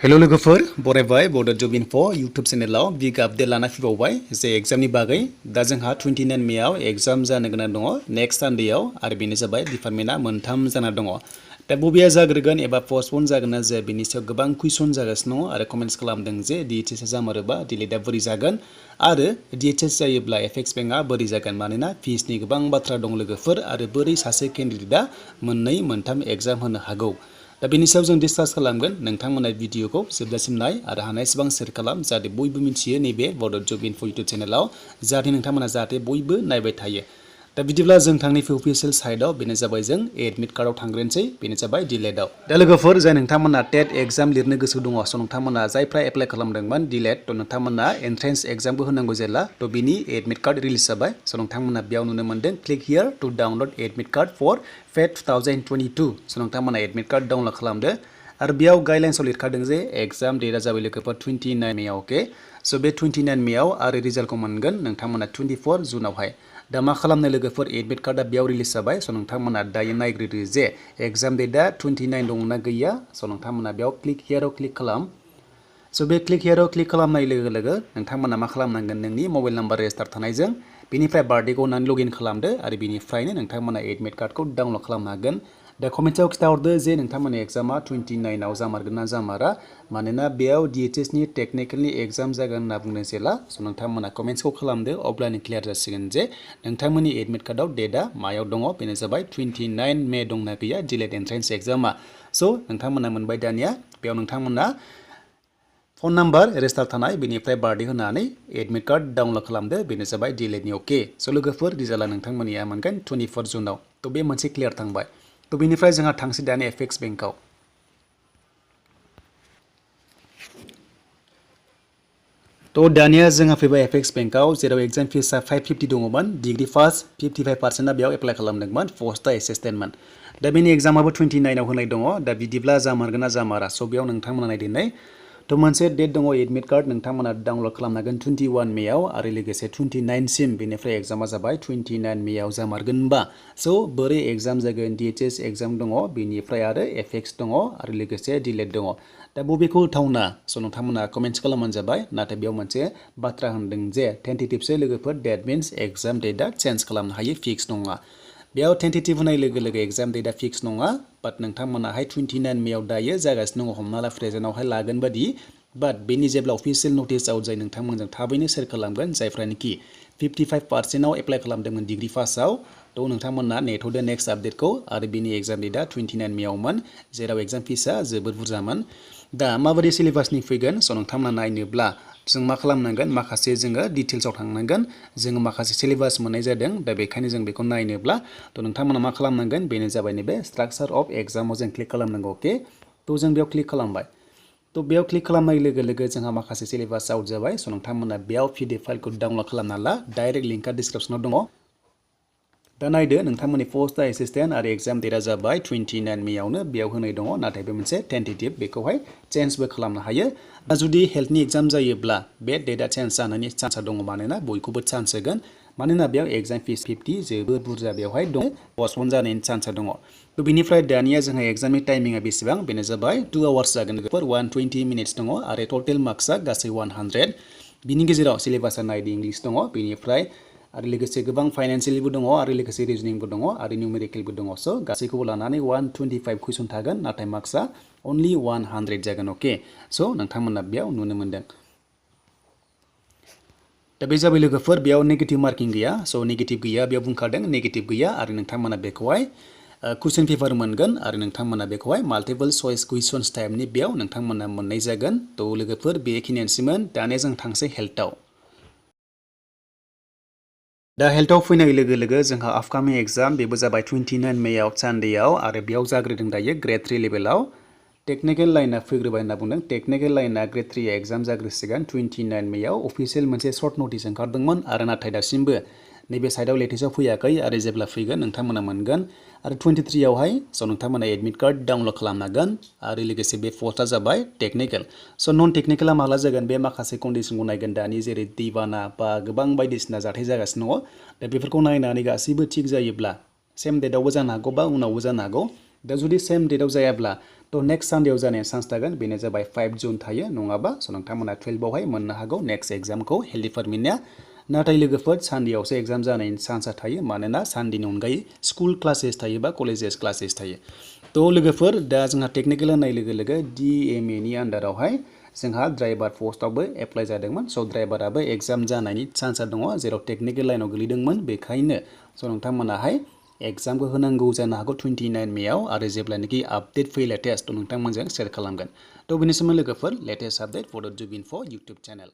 hello लोगोफोर बरायबाय बड' जब info YouTube चेनेलाव big update लाना फैबावबाय जे एग्जामनि बागै दा जोंहा 29 मेआव एग्जाम जानो गोनां दङ नेक्स्ट सानडेआव आरो बेनो जाबाय डिपार्टमेन्टआ मोनथाम जाना दङ दा बबेया जाग्रोगोन एबा पस्टपन जागोन ना जाया बेनि सायाव गोबां कुइसन जागासिनो दङ आरो कमेन्ट्स खालामदों जे DHS जामारोबा डिलेटआ बोरै जागोन आरो DHS जायोब्ला एपेक्स बेंकआ बोरै जागोन मानोना फिसनि गोबां बाथ्रा दं लोगोफोर आरो बोरै सासे केन्डिडेटआ मोननै मोनथाम एग्जाम होनो हागौ दा बेनि सायाव जों डिसकास खालामगोन नोंथांमोना भिडिअखौ जोबजासिम नाय आरो हानायसेबां शेयार खालाम जाहाथे बयबो मिथियो नैबे बड' जब इनफो यूट्यूब चेनेलाव जाहाथे नोंथांमोना जाहाथे बयबो नायबाय थायो दा बिदिब्ला जों थांनि अफिशियेल साइटआव बेनो जाबाय जों एडमिट कार्डआव थांग्रोनोसै बेनो जाबाय डिलेटआव दा लोगोफोर जाय नोंथांमोना टेट एग्जाम लिरनो गोसो दङ स' नोंथांमोना जायफ्रा एप्लाइ खालामदोंमोन डिलेट थ' नोंथांमोना एन्ट्रेन्स एग्जामबो होनांगौ जेला थ' बिनि एडमिट कार्ड रिलिज जाबाय स' नोंथांमोना बेयाव नुनो मोनदों click here to download admit card for फेट 2022 स' नोंथांमोना एडमिट कार्ड डाउनलड खालामदो आरो बेयाव गाइडलाइन्सआव लिरखादों जे एग्जाम डेटआ जाबाय लोगोफोर 29 मेआव अके स' बे 29 मेआव आरो रिजाल्टखौ मोनगोन नोंथांमोना 24 जुनावहाय दा मा खालामनो लोगोफोर एडमिट कार्डआ बेयाव रिलिज जाबाय स' नोंथांमोना दायो नायग्रोदो जे एग्जाम डेटआ 29 दंना गैया स' नोंथांमोना बेयाव क्लिक हियाराव क्लिक खालाम स' बे क्लिक हियाराव क्लिक खालामनाय लोगो लोगो नोंथांमोना मा खालामनांगोन नोंनि मबाइल नाम्बार रेजिस्टार थानायजों बेनिफ्राय बार्थडेखौ होनानै लगइन खालामदो आरो बेनिफ्रायनो नोंथांमोना एडमिट कार्डखौ डाउनलड खालामनो हागोन दा कमेन्टआव खिथाहरदो जे नोंथांमोननि एग्जामा 29 आव जामारगोन ना जामारा मानोना बेयाव DHS नि टेक्निकेलनि एग्जाम जागोन होनना बुंदों जेला स' नोंथांमोना कमेन्ट्सखौ खालामदो अब्लानो क्लियार जासिगोन जे नोंथांमोननि एडमिट कार्डआव डेटआ मायाव दङ बेनो जाबाय 29 मे दंना गैया डिलेट एन्ट्रेन्स एग्जामा स' नोंथांमोना मोनबाय दानिया बेयाव नोंथांमोना फन नाम्बार रेजिस्टार थानाय बेनिफ्राय बार्थडे होनानै एडमिट कार्ड डाउनलड खालामदो बेनो जाबाय डिलेटनि अके स' लोगोफोर रिजाल्टआ नोंथांमोननिया मोनगोन 24 जुनाव थ' बे मोनसे क्लियार थांबाय थ' बेनिफ्राय जोंहा थांसै दानि एपेक्स बेंकआव थ' दानिया जोंहा फैबाय एपेक्स बेंकआव जेराव एग्जाम फिसआ 550 दङमोन डिग्री फार्स्ट 55% बेयाव एप्लाइ खालामदोंमोन पस्टआ एसिस्टेन्टमोन दा बेनि एग्जामाबो 29 आव होनाय दङ दा बिदिब्ला जामारगोन ना जामारा स' बेयाव नोंथांमोना नायदिनै थ' मोनसे डेट दङ एडमिट कार्ड नोंथांमोना डाउनलड खालामनो हागोन 21 मेआव आरो लोगोसे 29 सिम बेनिफ्राय एग्जामा जाबाय 29 मेआव जामारगोनबा स' बोरै एग्जाम जागोन DHS एग्जाम दङ बेनिफ्राय आरो एपेक्स दङ आरो लोगोसे डिलेट दङ दा बबेखौ होथावना स' नोंथांमोना कमेन्ट्स खालामबानो जाबाय नाथाय बेयाव मोनसे बाथ्रा होनदों जे टेन्टेटिभसो लोगोफोर डेट मिन्स एग्जाम डेटआ चेन्ज खालामनो हायो फिक्स नङा बेयाव टेन्टेटिभ होनाय लोगो लोगो एग्जाम डेटआ फिक्स नङा बाट नोंथांमोनाहाय 29 मेआव दायो जागासिनो दङ हमना ला प्रेजेन्टआवहाय लागोन बादि बाट बेनि जेब्ला अफिसियेल नटिस आउट जायो नोंथांमोनजों थाबैनो शेयार खालामगोन जायफ्रानोखि 55% एप्लाइ खालामदोंमोन डिग्री फार्स्टआव थ' नोंथांमोना नेथ'दो नेक्स्ट आपडेटखौ आरो बेनि एग्जाम डेटआ 29 मेआवमोन जेराव एग्जाम फिसआ जोबोद बुरजामोन दा माबायदि सिलेबासनि फैगोन स' नोंथांमोना नायनोब्ला जों मा खालामनांगोन माखासे जोङो डिटेल्सआव थांनांगोन जोङो माखासे सिलेबास मोननाय जादों दा बेखायनो जों बेखौ नायनोब्ला थ' नोंथांमोना मा खालामनांगोन बेनो जाबाय नैबे स्ट्राक्चार अफ एग्जामाव जों क्लिक खालामनांगौ अके थ' जों बेयाव क्लिक खालामबाय थ' बेयाव क्लिक खालामनाय लोगो लोगो जोंहा माखासे सिलेबास आउट जाबाय स' नोंथांमोना बेयाव PDF फाइलखौ डाउनलड खालामना ला डाइरेक्ट लिंकआ डिसक्रिप्सनाव दङ दा नायदो नोंथांमोननि पस्टआ एसिस्टेन्ट आरो एग्जाम डेटआ जाबाय 29 मेआवनो बेयाव होनाय दङ नाथाय बे मोनसे टेन्टेटिभ बेखौहाय चेन्जबो खालामनो हायो दा जुदि हेल्थनि एग्जाम जायोब्ला बे डेटआ चेन्ज जानायनि चान्सआ दङ मानोना बयखौबो चान्स होगोन मानोना बेयाव एग्जाम फिस 50 जोबोद बुरजा बेवहाय दं पस्टपन जानायनि चान्सआ दङ थ' बेनिफ्राय दानिया जोंहा एग्जामनि टाइमिंआ बेसेबां बेनो जाबाय 2 आवार्स जागोन लोगोफोर 120 मिनिट्स दङ आरो टटेल मार्क्सआ गासै 100 बिनि गेजेराव सिलेबासआ नायदो इंलिस दङ बेनिफ्राय आरो लोगोसे गोबां फाइनान्सियेलबो दङ आरो लोगोसे रिजनिंबो दङ आरो निउमेरिकेलबो दङ स' गासैखौबो लानानै 125 कुइसन थागोन नाथाय मार्क्सआ अनलि 100 जागोन अके स' नोंथांमोना बेयाव नुनो मोनदों दा बे जाबाय लोगोफोर बेयाव नेगेटिभ मार्किं गैया स' नेगेटिभ गैया बेयाव बुंखादों नेगेटिभ गैया आरो नोंथांमोना बेखौहाय कुइसन पेपार मोनगोन आरो नोंथांमोना बेखौहाय माल्टिपल चइस कुइसन्स टाइपनि बेयाव नोंथांमोना मोननाय जागोन थ' लोगोफोर बेखिनियानोसैमोन दानिया जों थांसै हेल्थआव दा हेल्थआव फैनाय लोगो लोगो जोंहा आपकामिं एग्जाम बेबो जाबाय 29 मेआव सानडेआव आरो बेयाव जाग्रोदों दायो ग्रेड 3 लेभेलाव टेक्निकेल लाइना फैग्रोबाय होनना बुंदों टेक्निकेल लाइना ग्रेड 3 एग्जाम जाग्रोसिगोन 29 मेआव अफिसियेल मोनसे सर्ट नटिस ओंखारदोंमोन आरो नाथाय दासिमबो नैबे साइडआव लेटेस्टआव फैयाखै आरो जेब्ला फैगोन नोंथांमोना मोनगोन आरो 23 आवहाय स' नोंथांमोना एडमिट कार्ड डाउनलड खालामनो हागोन आरो लोगोसे बे पस्टआ जाबाय टेक्निकेल स' नन टेक्निकेला माला जागोन बे माखासे कन्डिसनखौ नायगोन दानि जेरै दैबाना बा गोबां बायदिसिना जाथाय जागासिनो दङ दा बेफोरखौ नायनानै गासैबो थिग जायोब्ला सेम डेटआवबो जानो हागौ बा उनावबो जानो हागौ दा जुदि सेम डेटआव जायाब्ला तो नेक्स्ट सानडेआव जानाय चान्स थागोन बेनो जाबाय 5 जुन थायो नङाबा स' नोंथांमोना 12 आवहाय मोननो हागौ नेक्स्ट एग्जामखौ हेल्डिफोरनिया नाथाय लोगोफोर सानडेआवसो एग्जाम जानायनि चान्सआ थायो मानोना सानडेनि अनगायै स्कुल क्लासेस थायो बा कलेजेस क्लासेस थायो तो लोगोफोर दा जोंहा टेक्निकेल होननाय लोगो लोगो DMA नि आन्डारावहाय जोंहा ड्राइभार पस्टआवबो एप्लाइ जादोंमोन स' ड्राइभाराबो एग्जाम जानायनि चान्सआ दङ जेराव टेक्निकेल लाइनाव गोलैदोंमोन बेखायनो स' नोंथांमोनाहाय एग्जामखौ होनांगौ जानो हागौ 29 मेआव आरो जेब्लानोखि आपडेट फैयो लेटेस्ट नोंथांमोनजों शेयार खालामगोन तो बेनि सोमोन्दै लोगोफोर लेटेस्ट आपडेट बड' जुब इनफो इउटुब चेनेल